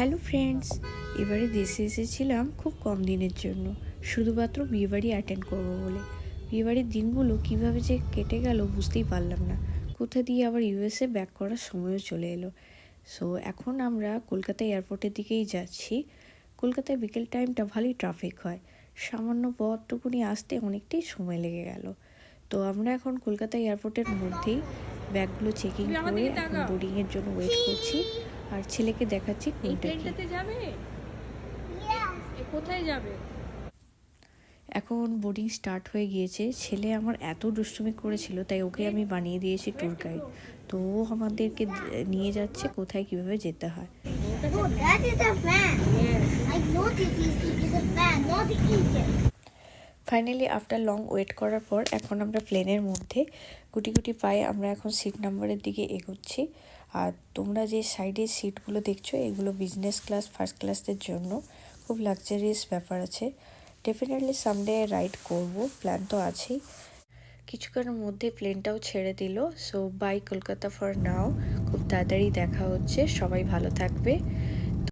Hello friends, এবারে দেশে এসেছিলাম খুব কম দিনের জন্য, শুধুমাত্র বিয়েবাড়ি অ্যাটেন্ড করবো বলে। বিয়েবাড়ির দিনগুলো কিভাবে যে কেটে গেল বুঝতেই পারলাম না। কোথা দিয়ে আবার ইউএসএ ব্যাক করার সময়ও চলে এলো। সো এখন আমরা কলকাতা এয়ারপোর্টের দিকেই যাচ্ছি। কলকাতায় বিকেল টাইমটা ভালোই ট্রাফিক হয়, সামান্য পথটুকুনি আসতে অনেকটাই সময় লেগে গেল। তো আমরা এখন কলকাতা এয়ারপোর্টের মধ্যেই ব্যাগগুলো চেকিং করে এখন বোর্ডিংয়ের জন্য ওয়েট করছি। আর ছেলেকে দেখাচ্ছি কোনটা কি। যাবে কোথায় যাবে? এখন বোর্ডিং স্টার্ট হয়ে গিয়েছে। ছেলে আমার এত দুষ্টুমি করেছিল, তাই ওকে আমি বানিয়ে দিয়েছি ট্যুর গাইড। তো ও আমাদেরকে নিয়ে যাচ্ছে কোথায় কিভাবে যেতে হয়। No, that is a fan. I know this is a fan, not the engine. Finally after long wait করার পর এখন আমরা প্লেনের মধ্যে গুটি গুটি পায়ে আমরা এখন সিট নাম্বারের দিকে এগোচ্ছি। আর তোমরা যে সাইডের সিটগুলো দেখছো, এগুলো বিজনেস ক্লাস ফার্স্ট ক্লাসদের জন্য। খুব লাক্সারিয়াস ব্যাপার আছে। ডেফিনেটলি সামডে রাইড করব, প্ল্যান তো আছেই। কিছুক্ষণের মধ্যে প্লেনটাও ছেড়ে দিল। So bye Kolkata for now. খুব তাড়াতাড়ি দেখা হচ্ছে, সবাই ভালো থাকবে।